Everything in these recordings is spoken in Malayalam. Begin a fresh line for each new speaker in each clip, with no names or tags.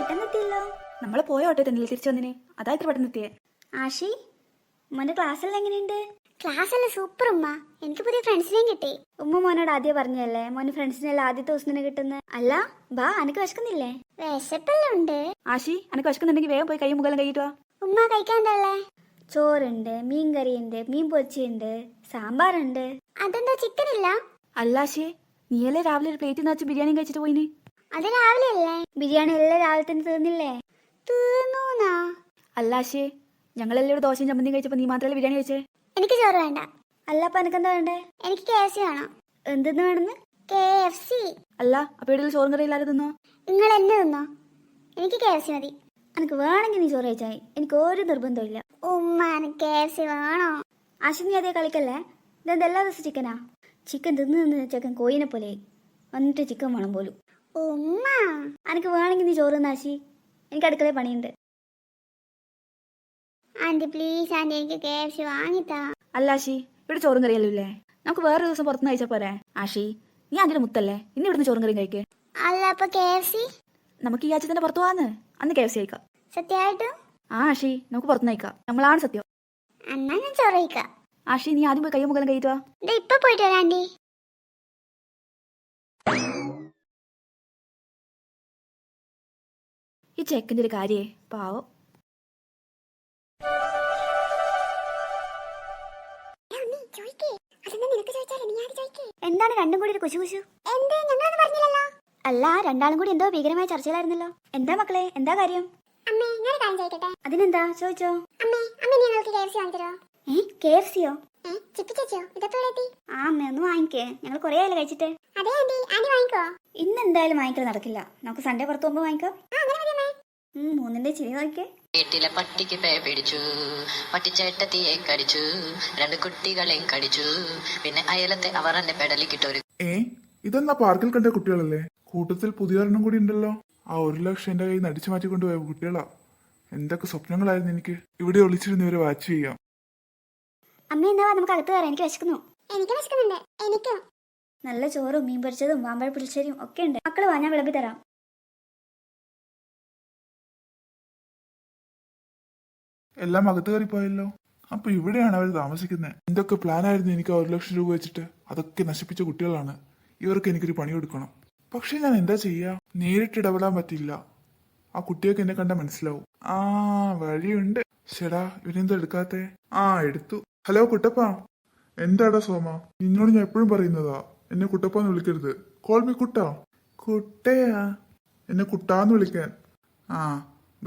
പെട്ടെന്ന് എത്തിയല്ലോ.
നമ്മള് പോയ ഓട്ടോ തന്നെ തിരിച്ചു വന്നിനെ, അതാ ഇത്ര പെട്ടെന്ന് എത്തിയേ.
ആഷി, മോന്റെ ക്ലാസ്സെല്ലാം എങ്ങനെയുണ്ട്?
ക്ലാസ് അല്ല സൂപ്പർ ഉമ്മ. എനിക്ക് പുതിയ ഫ്രണ്ട്സിനെയും കിട്ടി.
ഉമ്മ മോനോട് ആദ്യം പറഞ്ഞല്ലേ മോന് ഫ്രണ്ട്സിനെല്ലാം ആദ്യത്തെ ദിവസം തന്നെ കിട്ടുന്നത്. അല്ല ബാ, അനക്ക് വിശക്കുന്നില്ലേ?
വിശപ്പെല്ലാം ഉണ്ട്.
ആശി, അനക്ക് വിശക്കുന്നുണ്ടെങ്കിൽ വേഗം പോയി കൈ മുഖം കഴിയിട്ട് വാ.
ഉമ്മ കഴിക്കാൻ എന്താ?
ചോറുണ്ട്, മീൻ കറിയുണ്ട്, മീൻ പൊരിച്ചുണ്ട്, സാമ്പാറുണ്ട്.
അതെന്താ ചിക്കൻ ഇല്ല?
അല്ല ആശിയെ, നീയല്ലേ രാവിലെ ഒരു പ്ലേറ്റ് നിറച്ച് ബിരിയാണി കഴിച്ചിട്ട് പോയിന്.
അത് രാവിലെ അല്ലേ?
ബിരിയാണി എല്ലാം രാവിലെ തന്നെ തീർന്നില്ലേ?
തീർന്നൂന്നാ?
അല്ല ആശിയെ, ഞങ്ങളെല്ലാം ഒരു ദോശയും ചമ്മന്തിയും കഴിച്ചപ്പോ നീ മാത്രമല്ലേ ബിരിയാണി കഴിച്ചേ.
എനിക്ക് ചോറ് വേണ്ട.
അല്ല അപ്പൊ എനക്കെന്താ വേണ്ടേ?
എനിക്ക് KFC വേണം.
എന്തെന്ന് വേണമെന്ന്?
KFC.
അല്ല അപ്പൊ ഇവിടെ ചോറും കറി ഇല്ലാതെ തിന്നോ?
നിങ്ങൾ എന്നെ തിന്നോ, എനിക്ക് KFC മതി.
എനിക്ക് വേണമെങ്കിൽ നീ ചോറ് കഴിച്ചായി, എനിക്ക് ഒരു നിർബന്ധവും ഇല്ല.
ഉമ്മ എനിക്ക് KFC വേണോ?
ആശി നീ അതേ കളിക്കല്ലേ. ഇതെന്താ എല്ലാ ദിവസം ചിക്കനാ? ചിക്കൻ തിന്ന് നിന്ന് ചെക്കൻ കോയിനെ പോലെ വന്നിട്ട് ചിക്കൻ വേണം പോലും.
ഉമ്മ
എനിക്ക് വേണമെങ്കിൽ നീ ചോറ് തിന്ന ആശി, എനിക്ക് അടുക്കളയിൽ പണിയുണ്ട്.
ആന്റി പ്ലീസ് ആന്റി, എനിക്ക് KFC വാങ്ങിത്താ.
അല്ല ആശി, ഇവിടെ ചോറും കറിയല്ലോ ഇല്ലേ, നമുക്ക് വേറെ ദിവസം പുറത്തുനിന്ന് കഴിച്ചാൽ പോരെ. ആഷി, നീ അതിന്റെ മുത്തല്ലേ, ഇന്ന് ഇവിടുന്ന് ചോറും കറിയും കഴിക്കേ.
അല്ല അപ്പൊ KFC
നമുക്ക് ഈ ആഴ്ച തന്നെ പുറത്തു പോവാന്ന്, അന്ന് KFC കഴിക്കാം.
സത്യമായിട്ടും?
ആ ആഷി, നമുക്ക് പുറത്തുനിന്ന് കഴിക്കാം, നമ്മളാണ് സത്യം.
എന്നാ ഞാൻ ചോറ് കഴിക്കാം.
ആഷി, നീ ആദ്യം പോയി കൈ മുഖം കഴിയിട്ട് വാ.
ഇപ്പൊ പോയിട്ട് വരാം ആന്റി.
ഈ ചെക്കൻ്റെ ഒരു കാര്യേ പാവം.
എന്താണ് രണ്ടും കൂടി ഒരു കുശു കുശു? അല്ല രണ്ടാളും കൂടി എന്തോ ഭീകരമായ ചർച്ചയിലായിരുന്നല്ലോ. എന്താ മക്കളെ, എന്താ കാര്യം? അതിനെന്താ ചോദിച്ചോ? KFCയോ? ആ അമ്മ ഒന്ന് വാങ്ങിക്കേ, ഞങ്ങൾ കൊറേ ആയില്ല കഴിച്ചിട്ട്. ഇന്ന് എന്തായാലും വാങ്ങിക്കൽ നടക്കില്ല, നമുക്ക് സൺഡേ പുറത്ത് പോകുമ്പോ വാങ്ങിക്കാം. മൂന്നിന്റെ ചിരി നോക്കിയേ.
വീട്ടിലെ പട്ടിക്ക് പേ പിടിച്ചു, പട്ടിച്ചേട്ടത്തിയെ കടിച്ചു, 2 കുട്ടികളെയും കടിച്ചു, പിന്നെ അയലത്തെ അവർ എന്നെ പെടലിക്കിട്ടൊരു.
ഇതെന്നാ പാർക്കിൽ കണ്ട കുട്ടികളല്ലേ? കൂട്ടത്തിൽ പുതിയൊരെണ്ണം കൂടി ഉണ്ടല്ലോ. ആ 1 ലക്ഷം എന്റെ കയ്യിൽ നിന്ന് അടിച്ചു മാറ്റിക്കൊണ്ടുപോയ കുട്ടികളാ. എന്തൊക്കെ സ്വപ്നങ്ങളായിരുന്നു എനിക്ക്. ഇവിടെ ഒളിച്ചിരുന്ന് ഇവരെ വാച്ച് ചെയ്യാം.
അമ്മ എന്നാ നമുക്ക് അകത്ത് കയറാം, എനിക്ക് വിശക്കുന്നു.
എനിക്ക് വിശക്കുന്നുണ്ട്. എനിക്കും.
നല്ല ചോറും മീൻ പൊരിച്ചതും മാമ്പഴ പുളിശ്ശേരിയും ഒക്കെ ഉണ്ട്. മക്കള് വാ, ഞാൻ വിളമ്പി തരാം.
എല്ലാം അകത്ത് കയറിപ്പോയല്ലോ. അപ്പൊ ഇവിടെയാണ് അവർ താമസിക്കുന്നത്. എന്തൊക്കെ പ്ലാനായിരുന്നു എനിക്ക് 1 ലക്ഷം രൂപ വെച്ചിട്ട്. അതൊക്കെ നശിപ്പിച്ച കുട്ടികളാണ്. ഇവർക്ക് എനിക്കൊരു പണി കൊടുക്കണം. പക്ഷെ ഞാൻ എന്താ ചെയ്യാ? നേരിട്ട് ഇടപെടാൻ പറ്റില്ല. ആ കുട്ടിയൊക്കെ എന്നെ കണ്ടാൽ മനസ്സിലാവും. ആ വഴിയുണ്ട്. ശരാ, ഇവനെന്താ എടുക്കാത്തെ? എടുത്തു. ഹലോ കുട്ടപ്പ. എന്താടാ സോമ, നിന്നോട് ഞാൻ എപ്പോഴും പറയുന്നതാ, എന്നെ കുട്ടപ്പാന്ന് വിളിക്കരുത്. കോൾ മീ കുട്ട. കുട്ടയാ? എന്നെ കുട്ടാന്ന് വിളിക്കാൻ.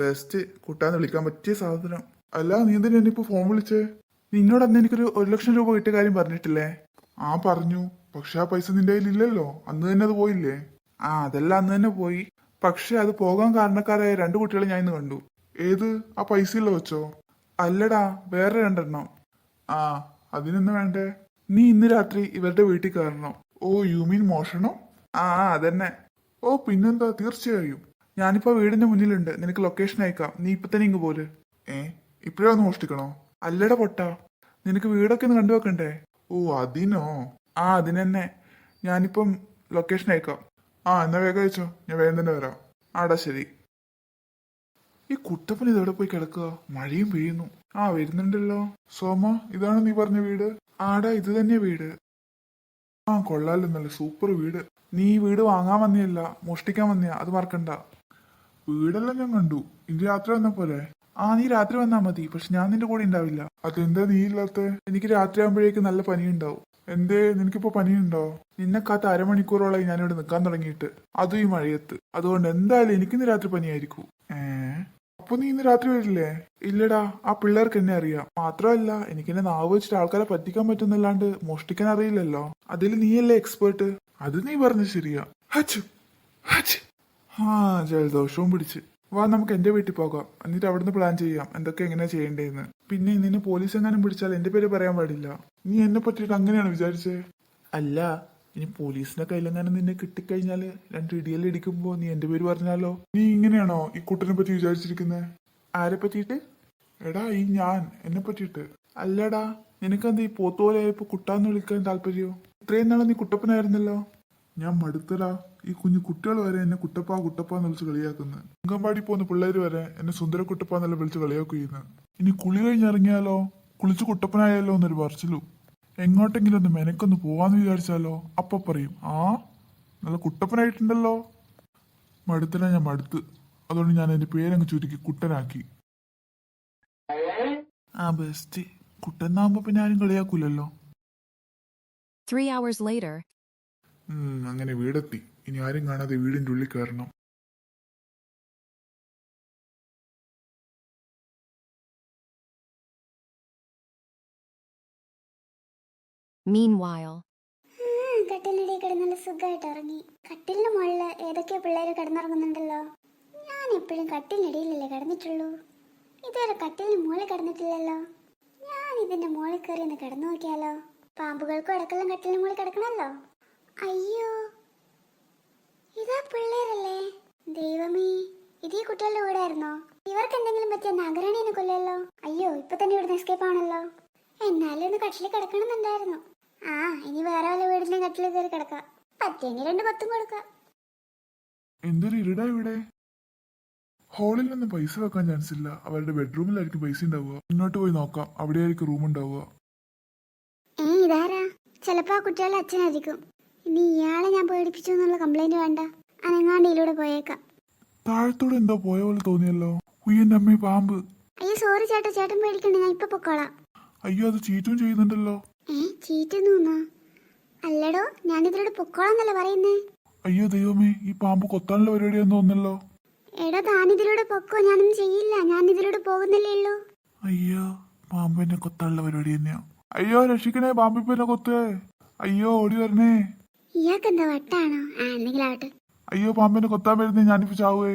ബെസ്റ്റ്, കുട്ടാന്ന് വിളിക്കാൻ പറ്റിയ സാധനം. അല്ല നീ എന്തിനാ എന്നെ ഇപ്പൊ ഫോൺ വിളിച്ചേ? നിന്നോട് അന്ന് എനിക്കൊരു 1 ലക്ഷം രൂപ കിട്ടിയ കാര്യം പറഞ്ഞിട്ടില്ലേ? പറഞ്ഞു. പക്ഷെ ആ പൈസ നിന്റെ കയ്യിൽ ഇല്ലല്ലോ. അന്ന് തന്നെ അത് പോയില്ലേ? അതെല്ലാം അന്ന് തന്നെ പോയി. പക്ഷെ അത് പോകാൻ കാരണക്കാരായ 2 കുട്ടികളെ ഞാൻ ഇന്ന് കണ്ടു. ഏത്? ആ പൈസയുള്ള വെച്ചോ? അല്ലടാ, വേറെ 2 എണ്ണം. അതിനെന്ന് വേണ്ടേ? നീ ഇന്ന് രാത്രി ഇവരുടെ വീട്ടിൽ കയറണം. യു മീൻ മോഷണം? അതന്നെ. പിന്നെന്താ, തീർച്ചയായും. ഞാനിപ്പോ വീടിന്റെ മുന്നിലുണ്ട്, നിനക്ക് ലൊക്കേഷൻ അയക്കാം. നീ ഇപ്പൊ തന്നെ ഇങ്ങ് പോലെ. ഇപ്പഴേ ഒന്ന് മോഷ്ടിക്കണോ? അല്ലട പൊട്ടാ, നിനക്ക് വീടൊക്കെ ഒന്ന് കണ്ടുവെക്കണ്ടേ? അതിനോ? അതിനെന്നെ. ഞാനിപ്പം ലൊക്കേഷൻ അയക്കാം. എന്നാ വേഗം അയച്ചോ, ഞാൻ വേഗം തന്നെ വരാം. ശരി. ഈ കുട്ടപ്പൻ ഇതെവിടെ പോയി കിടക്കുക? മഴയും പെയ്യുന്നു. വരുന്നുണ്ടല്ലോ. സോമ, ഇതാണ് നീ പറഞ്ഞ വീട്? ഇത് തന്നെ വീട്. കൊള്ളാലോ, നല്ല സൂപ്പർ വീട്. നീ ഈ വീട് വാങ്ങാൻ വന്നിയല്ല, മോഷ്ടിക്കാൻ വന്നിയാ, അത് മറക്കണ്ട. വീടെല്ലാം ഞാൻ കണ്ടു. ഇന്ന് രാത്രി വന്ന പോലെ. നീ രാത്രി വന്നാ മതി, പക്ഷെ ഞാൻ നിന്റെ കൂടെ ഉണ്ടാവില്ല. അതെന്താ നീ ഇല്ലാത്ത? എനിക്ക് രാത്രി ആകുമ്പോഴേക്കും നല്ല പനിയുണ്ടാവും. എന്തേ, നിനക്കിപ്പോ പനിയുണ്ടോ? നിന്നെ കാത്ത അരമണിക്കൂറോളായി ഞാനിവിടെ നിൽക്കാൻ തുടങ്ങിയിട്ട്, അതും ഈ മഴയത്ത്. അതുകൊണ്ട് എന്തായാലും എനിക്കിന്ന് രാത്രി പനിയായിരിക്കും. അപ്പൊ നീ ഇന്ന് രാത്രി വരില്ലേ? ഇല്ലടാ, ആ പിള്ളേർക്ക് എന്നെ അറിയാം. മാത്രമല്ല എനിക്കെന്നെ നാവ് വെച്ചിട്ട് ആൾക്കാരെ പറ്റിക്കാൻ പറ്റുന്നല്ലാണ്ട് മോഷ്ടിക്കാൻ അറിയില്ലല്ലോ. അതിൽ നീയല്ലേ എക്സ്പേർട്ട്. അത് നീ പറഞ്ഞ ശരിയാ. ജലദോഷവും പിടിച്ച്. വാ, നമുക്ക് എന്റെ വീട്ടിൽ പോകാം. എന്നിട്ട് അവിടുന്ന് പ്ലാൻ ചെയ്യാം എന്തൊക്കെ എങ്ങനെയാ ചെയ്യേണ്ടതെന്ന്. പിന്നെ നിന്നെ പോലീസ് എങ്ങാനും പിടിച്ചാൽ എന്റെ പേര് പറയാൻ പാടില്ല. നീ എന്നെ പറ്റിയിട്ട് അങ്ങനെയാണ് വിചാരിച്ചേ? അല്ല, ഇനി പോലീസിന്റെ കയ്യിലെങ്ങാനും നിന്നെ കിട്ടിക്കഴിഞ്ഞാല് 2 ഇടിയെല്ലാം ഇടിക്കുമ്പോ നീ എന്റെ പേര് പറഞ്ഞാലോ? നീ ഇങ്ങനെയാണോ ഈ കുട്ടനെ പറ്റി വിചാരിച്ചിരിക്കുന്നത്? ആരെ പറ്റിയിട്ട്? എടാ, ഞാൻ എന്നെ പറ്റിയിട്ട്. അല്ലടാ, നിനക്കെന്താ ഈ പോത്തോലെയായപ്പോ കുട്ടാന്ന് വിളിക്കാൻ താല്പര്യോ? ഇത്രയും നാളെ നീ കുട്ടപ്പനായിരുന്നല്ലോ. ഞാൻ മടുത്തടാ. ഈ കുഞ്ഞു കുട്ടികൾ വരെ എന്നെ കുട്ടപ്പ കുട്ടപ്പ എന്ന് വിളിച്ച് കളിയാക്കുന്നു. അംഗൻവാടി പോകുന്ന പിള്ളേര് വരെ എന്നെ സുന്ദര കുട്ടപ്പ എന്നെല്ലാം വിളിച്ച് കളിയാക്കുന്നു. ഇനി കുളി കഴിഞ്ഞിറങ്ങിയാലോ, കുളിച്ച് കുട്ടപ്പനായാലോ എന്നൊരു പറച്ചിലു. എങ്ങോട്ടെങ്കിലും ഒന്ന് മെനക്കൊന്ന് പോവാന്ന് വിചാരിച്ചാലോ അപ്പൊ പറയും, ആ നല്ല കുട്ടപ്പനായിട്ടുണ്ടല്ലോ. മടുത്തടാ, ഞാൻ മടുത്ത്. അതുകൊണ്ട് ഞാൻ എന്റെ പേരങ്ങ് ചുരുക്കി കുട്ടനാക്കി. ആ ബെസ്റ്റ്. കുട്ടനാകുമ്പോ പിന്നെ ആരും കളിയാക്കൂലല്ലോ.
3 hours later.
അങ്ങനെ വീടെത്തി. ഇനി ആരും കാണാതെ വീടിന്റെ ഉള്ളിൽ കയറണം.
Meanwhile.
കട്ടിലിനടി കിടന്നുള്ള സുഖമായിട്ട് ഇറങ്ങി. കട്ടിലിന് മുകളിൽ ഏതൊക്കെയോ പിള്ളേര് കിടന്നുറങ്ങുന്നുണ്ടല്ലോ. ഞാൻ എപ്പോഴും കട്ടിലിനടിയിലല്ലേ കിടന്നിട്ടുള്ളൂ. ഇതുവരെ കട്ടിലിന് മുകളിൽ കിടന്നിട്ടില്ലല്ലോ. ഞാൻ ഇതിന്റെ മുകളിൽ കയറി ഒന്ന് കിടന്നു നോക്കിയാലോ. പാമ്പുകൾക്കും ഇടക്കെല്ലാം കട്ടിലിന് മുകളിൽ കിടക്കണല്ലോ. അയ്യോ, ഇതാ പിള്ളേരല്ലേ. ദൈവമേ, ഇതീ കുട്ടികളുടെ കൂടെ ആയിരുന്നോ? ഇവർക്ക് എന്തെങ്കിലും പറ്റിയ നഗരണീനെ കൊല്ലല്ലോ. അയ്യോ, ഇപ്പൊ തന്നെ ഇവിടുന്ന് എസ്കേപ്പ് ആണല്ലോ. എന്നാലും ഒന്ന് കട്ടിലിൽ കിടക്കണമെന്നുണ്ടായിരുന്നു. ആ, ഇനി വേറെ വല്ല വീടിന്റെ കട്ടിലിൽ കയറി കിടക്കാം. പറ്റിയെങ്കിൽ 2 പത്തും കൊടുക്കാം.
എന്തൊരു ഇരുടാ ഇവിടെ. ഹാളിലൊന്നും പൈസ വെക്കാൻ ചാൻസ് ഇല്ല. അവരുടെ ബെഡ്റൂമിലായിരിക്കും പൈസ ഉണ്ടാവുക. മുന്നോട്ട് പോയി നോക്കാം, അവിടെയായിരിക്കും റൂം ഉണ്ടാവുക.
ഇതാരാ? ചിലപ്പോ ആ കുട്ടികളുടെ അച്ഛനായിരിക്കും. ഇനി ഇയാളെ ഞാൻ പേടിപ്പിച്ചു എന്നുള്ള കംപ്ലൈന്റ് വേണ്ട. അനങ്ങാണ്ടിയിലൂടെ പോയേക്കാം.
താഴത്തോടെ എന്തോ പോയ പോലെ തോന്നിയല്ലോ. ഉയ്യന്റെ അമ്മേ, പാമ്പ്.
അയ്യോ സോറി ചേട്ടാ, ചേട്ടൻ പേടിക്കണ്ട, ഞാൻ ഇപ്പൊ പൊക്കോളാം.
അയ്യോ, അത് ചീറ്റും ചെയ്യുന്നുണ്ടല്ലോ.
ചീറ്റൊന്നു അല്ലടോ, ഞാൻ ഇതിലൂടെ പൊക്കോളാന്നല്ലേ പറയുന്നേ.
അയ്യോ ദൈവമേ, ഈ പാമ്പ് കൊത്താനുള്ള പരിപാടിയാന്ന് തോന്നുന്നല്ലോ.
എടോ, താനിതിലൂടെ പൊക്കോ, ഞാനൊന്നും ചെയ്യില്ല. ഞാൻ ഇതിലൂടെ പോകുന്നല്ലേ ഉള്ളൂ.
അയ്യോ, പാമ്പ് എന്നെ കൊത്താനുള്ള പരിപാടി തന്നെയാ. അയ്യോ രക്ഷിക്കണേ, പാമ്പിപ്പ എന്നെ കൊത്തേ. അയ്യോ ഓടി വരണേ.
ഇയാൾക്ക് എന്താ വട്ടാണോ? എന്തെങ്കിലും ആവട്ടെ.
അയ്യോ, പാമ്പിനെ കൊത്താൻ വരുന്നേ, ഞാനിപ്പോ ചാവേ.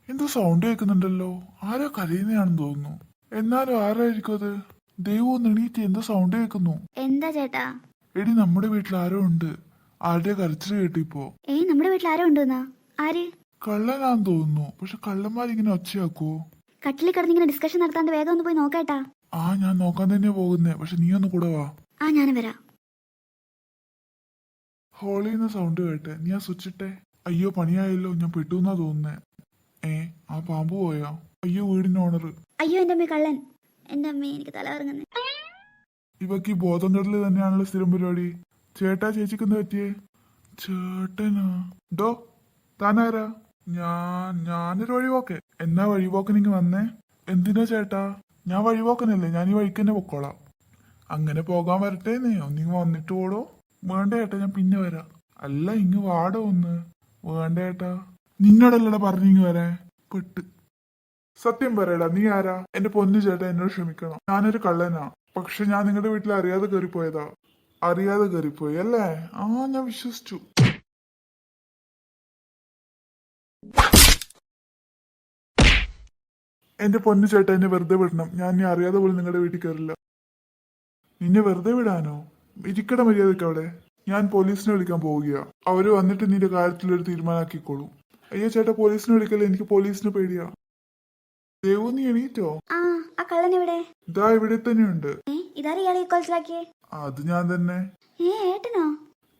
എന്തോ സൗണ്ട് കേൾക്കുന്നുണ്ടല്ലോ. ആരോ കരയുന്നതാണെന്ന് തോന്നുന്നു. എന്നാലും ആരായിരിക്കും അത്? ദൈവം എണീറ്റ്, എന്തോ സൗണ്ട് കേൾക്കുന്നു.
എന്താ ചേട്ടാ?
എടി, നമ്മുടെ വീട്ടിൽ ആരോ ഉണ്ട്. ആരുടെ കരച്ചിൽ കേട്ടിപ്പോ.
നമ്മുടെ വീട്ടിൽ ആരോ ഉണ്ടെന്നാ? ആര്?
കള്ളനാന്ന് തോന്നുന്നു. പക്ഷെ കള്ളന്മാരിങ്ങനെ ഒച്ചയാക്കുവോ?
കട്ടിലിൽ കിടന്നിങ്ങനെ ഡിസ്കഷൻ നടത്താണ്ട് വേഗം ഒന്ന് പോയി നോക്കേട്ടാ.
ആ, ഞാൻ നോക്കാൻ തന്നെയാ പോകുന്നേ. പക്ഷെ നീ ഒന്ന് കൂടെ വാ.
ആ, ഞാനും വരാം.
ഹോളിന്ന് സൗണ്ട് കേട്ടെ. നീ ആ സ്വിച്ച് ഇട്ടെ. അയ്യോ, പണിയായല്ലോ. ഞാൻ പെട്ടുന്നാ തോന്നുന്നേ. ആ പാമ്പ് പോയാ? അയ്യോ, വീടിന്റെ ഓണർ.
അയ്യോ, എന്റെ അമ്മ കള്ളൻ. എന്റെ അമ്മ, എനിക്ക് തല കറങ്ങുന്നേ.
ഇവക്ക് ഈ ബോധം കെടല് തന്നെയാണല്ലോ സ്ഥിരം പരിപാടി. ചേട്ടാ, ചേച്ചിക്ക് എന്താ പറ്റിയേ? ചേട്ടനാ? ഡോ, താനാരാ? ഞാനൊരു വഴിപോക്കെ. എന്നാ വഴിപോക്കനിങ്ങ് വന്നേ? എന്തിനാ ചേട്ടാ? ഞാൻ വഴിപോക്കനല്ലേ, ഞാൻ ഈ വഴിക്ക് തന്നെ പൊക്കോളാം. അങ്ങനെ പോകാൻ വരട്ടേന്നേ. ഒന്നിങ്ങ് വന്നിട്ട് പോടോ. വേണ്ട ചേട്ടാ, ഞാൻ പിന്നെ വരാം. അല്ല, ഇങ്ങ് വാടോ ഒന്ന്. വേണ്ട ചേട്ടാ. നിന്നോടല്ലടാ പറഞ്ഞിങ്ങ് വരാൻ. പെട്ട്. സത്യം പറയടാ, നീ ആരാ? എന്റെ പൊന്നു ചേട്ടാ, എന്നോട് ക്ഷമിക്കണം. ഞാനൊരു കള്ളനാ. പക്ഷെ ഞാൻ നിങ്ങളുടെ വീട്ടിൽ അറിയാതെ കയറിപ്പോയതാ. അറിയാതെ കയറിപ്പോയി അല്ലേ? ആ, ഞാൻ വിശ്വസിച്ചു. എന്റെ പൊന്നു ചേട്ടാ, എന്നെ വെറുതെ വിടണം. ഞാൻ ഇനി അറിയാതെ പോലും നിങ്ങളുടെ വീട്ടിൽ കയറില്ല. നിന്നെ വെറുതെ വിടാനോ? ഇരിക്കട മര്യാദക്ക് അവിടെ. ഞാൻ പോലീസിനെ വിളിക്കാൻ പോവുകയാ. അവര് വന്നിട്ട് നിന്റെ കാര്യത്തിലൊരു തീരുമാനമാക്കിക്കോളൂ. അയ്യോ ചേട്ടാ, പോലീസിനെ വിളിക്കല്ലേ, എനിക്ക് പോലീസിനെ പേടിയാ. ദേവു, നീ എണീറ്റോ?
ആ കള്ളൻ എവിടെ?
ഇതാ ഇവിടെ തന്നെയുണ്ട്.
ഇതാരും ഇയാളെ കൊലച്ചിലാക്കിയേ?
അത് ഞാൻ തന്നെ.
ഏട്ടനോ?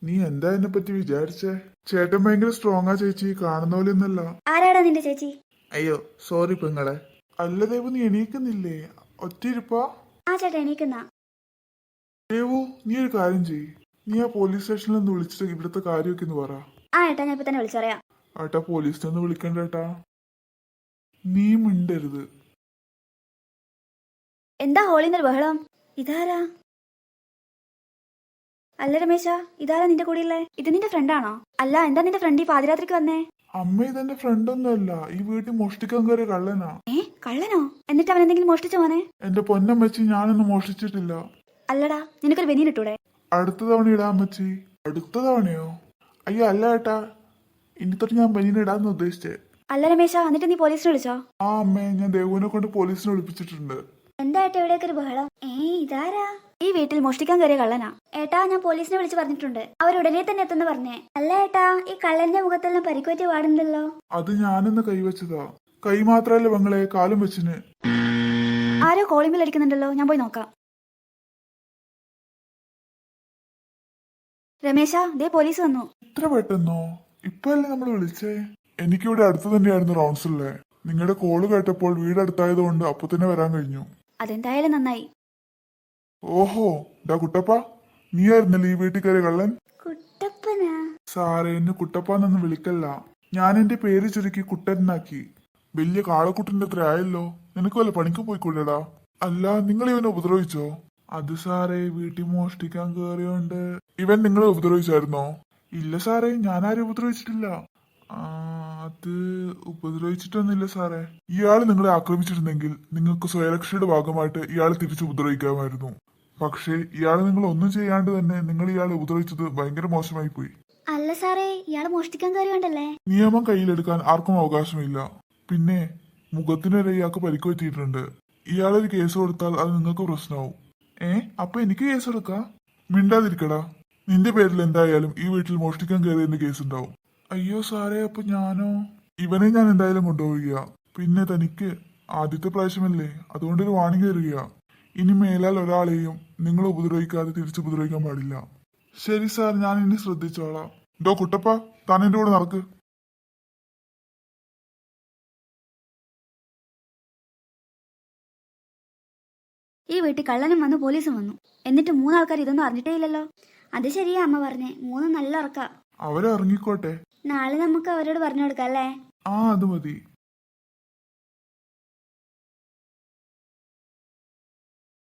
നീ എന്താ എന്നെ പറ്റി വിചാരിച്ചേ? ചേട്ടൻ ഭയങ്കര സ്ട്രോങ്ങാ ചേച്ചി, കാണുന്ന പോലെ ഒന്നല്ല.
ആരാടാ നിന്റെ ചേച്ചി?
അയ്യോ സോറി പെങ്ങളെ. അല്ല ദേവു, നീ എണീക്കുന്നില്ലേ? ഒറ്റയിരിപ്പാ?
ആ ചേട്ടാ, എണീക്കുന്ന.
ദേവു, നീ ഒരു കാര്യം ചെയ്യ്. നീ ആ പോലീസ് സ്റ്റേഷനിൽ ഒന്ന് വിളിച്ചിട്ട് ഇവിടുത്തെ കാര്യമൊക്കെ ഒന്ന് പറ.
ഏട്ടാ, ഞാൻ ഇപ്പൊ തന്നെ വിളിച്ചു പറയാം.
ഏട്ടാ, പോലീസിനെ ഒന്ന് വിളിക്കണ്ട ഏട്ടാ. നീ മിണ്ടരുത്.
എന്താ ഹോളിന്നൊരു ബഹളം? ഇതാരാ? അല്ല രമേശ, ഇതാരാ നിന്റെ കൂടെയുള്ളേ? ഇത് നിന്റെ ഫ്രണ്ടാണോ? അല്ല, എന്താ നിന്റെ ഫ്രണ്ട് ഈ പാതിരാത്രിക്ക് വന്നേ?
അമ്മ, ഇതെന്റെ ഫ്രണ്ടൊന്നുമല്ല. ഈ വീട്ടിൽ മോഷ്ടിക്കാൻ കയറിയ കള്ളനാ.
കള്ളനോ? എന്നിട്ട് അവൻ എന്തെങ്കിലും മോഷ്ടിച്ചോ മോനെ?
എന്റെ പൊന്നം വെച്ച് ഞാനൊന്നും മോഷ്ടിച്ചിട്ടില്ല.
അല്ലടാ, നിനക്കൊരു ബനിയൻ ഇട്ടൂടെ?
അടുത്ത തവണ ഇടാൻ വെച്ചി. അടുത്ത തവണയോ? അയ്യോ അല്ല ഏട്ടാ, ഇനി തൊട്ട് ഞാൻ ബനിയൻ ഇടാന്ന് ഉദ്ദേശിച്ചേ.
അല്ല രമേശ, എന്നിട്ട് നീ പോലീസിനെ വിളിച്ചോ?
ആ അമ്മേ, ഞാൻ ദേവുവിനെ കൊണ്ട് പോലീസിനെ വിളിപ്പിച്ചിട്ടുണ്ട്.
എന്താ ഏട്ടാ ഇവിടെയൊക്കെ ഒരു ബഹളം? ഇതാരാ? ഈ വീട്ടിൽ മോഷ്ടിക്കാൻ കയറിയ കള്ളനാ. ഏട്ടാ, ഞാൻ പോലീസിനെ വിളിച്ച് പറഞ്ഞിട്ടുണ്ട്. അവരുടനെ തന്നെ എത്തുന്ന പറഞ്ഞേ. അല്ല ഏട്ടാ, ഈ കള്ളന്റെ മുഖത്തെല്ലാം പരിക്കുപറ്റി പാടുണ്ടല്ലോ.
അത് ഞാനെന്ന് കൈവച്ചതാ. കൈ മാത്രല്ല പെങ്ങളെ, കാലും വെച്ചിന്.
ആരോ കോളിംഗ് അടിക്കുന്നുണ്ടല്ലോ, ഞാൻ പോയി നോക്കാം. രമേശ ദേ പോലീസ് വന്നു.
ഇത്ര പെട്ടെന്നോ? ഇപ്പല്ലേ നമ്മൾ വിളിച്ചേ? എനിക്കിവിടെ അടുത്ത് തന്നെയായിരുന്നു റൗണ്ട്സിലെ. നിങ്ങളുടെ കോള് കേട്ടപ്പോൾ വീട് അടുത്തായതുകൊണ്ട് അപ്പൊ തന്നെ വരാൻ കഴിഞ്ഞു.
അതെന്തായാലും നന്നായി.
ഓഹോ, ഡാ കുട്ടപ്പ, നീയായിരുന്നല്ലേ ഈ വീട്ടിൽ കയറിയ കള്ളൻ?
കുട്ടപ്പനാ?
സാറേ, എന്നെ കുട്ടപ്പാന്നൊന്നും വിളിക്കല്ല. ഞാൻ എന്റെ പേര് ചുരുക്കി കുട്ടനാക്കി. വലിയ കാളക്കുട്ടന്റെ അത്ര ആയല്ലോ. നിനക്ക് വല്ല പണിക്ക് പോയിക്കൊള്ളടാ. അല്ല, നിങ്ങൾ ഇവനെ ഉപദ്രവിച്ചോ? അത് സാറേ, വീട്ടിൽ മോഷ്ടിക്കാൻ കയറിയോണ്ട്. ഇവൻ നിങ്ങളെ ഉപദ്രവിച്ചായിരുന്നോ? ഇല്ല സാറേ, ഞാൻ ആരും ഉപദ്രവിച്ചിട്ടില്ല. അത് ഉപദ്രവിച്ചിട്ടൊന്നുമില്ല സാറേ. ഇയാൾ നിങ്ങളെ ആക്രമിച്ചിരുന്നെങ്കിൽ നിങ്ങൾക്ക് സ്വയരക്ഷയുടെ ഭാഗമായിട്ട് ഇയാളെ തിരിച്ചു ഉപദ്രവിക്കാമായിരുന്നു. പക്ഷേ ഇയാൾ നിങ്ങൾ ഒന്നും ചെയ്യാണ്ട് തന്നെ നിങ്ങൾ ഇയാളെ ഉപദ്രവിച്ചത് ഭയങ്കര മോശമായി പോയി.
അല്ല സാറേ, ഇയാള് മോഷ്ടിക്കാൻ കയറിയോണ്ടല്ലേ?
നിയമം കയ്യിലെടുക്കാൻ ആർക്കും അവകാശമില്ല. പിന്നെ മുഖത്തിനൊരു ഇയാൾക്ക് പരിക്ക് പറ്റിയിട്ടുണ്ട്. ഇയാളൊരു കേസ് കൊടുത്താൽ അത് നിങ്ങൾക്ക് പ്രശ്നമാവും. അപ്പൊ എനിക്ക് കേസ് എടുക്കാം? മിണ്ടാതിരിക്കടാ. നിന്റെ പേരിൽ എന്തായാലും ഈ വീട്ടിൽ മോഷ്ടിക്കാൻ കയറിയതിന്റെ കേസ് ഉണ്ടാവും. അയ്യോ സാറേ, അപ്പൊ ഞാനോ? ഇവനെ ഞാൻ എന്തായാലും കൊണ്ടുപോവുക. പിന്നെ തനിക്ക് ആദ്യത്തെ പ്രാവശ്യമല്ലേ, അതുകൊണ്ടൊരു വാണിംഗ് തരിക. ഇനി മേലാൽ ഒരാളെയും നിങ്ങൾ ഉപദ്രവിക്കാതെ തിരിച്ചു ഉപദ്രവിക്കാൻ പാടില്ല. ശരി സാർ, ഞാൻ ഇനി ശ്രദ്ധിച്ചോളാം. ഡോ കുട്ടപ്പ, താൻ എന്റെ കൂടെ നടക്ക്.
ഈ വീട്ടിൽ കള്ളനും വന്നു പോലീസും വന്നു. എന്നിട്ട് 3 ആൾക്കാർ ഇതൊന്നും അറിഞ്ഞിട്ടേ ഇല്ലല്ലോ. അത് ശരിയാ അമ്മ പറഞ്ഞേ, 3 നല്ല ഉറക്ക.
അവരെ ഇറങ്ങിക്കോട്ടെ.
നാളെ നമുക്ക് അവരോട് പറഞ്ഞു കൊടുക്കാം അല്ലേ?
അത് മതി.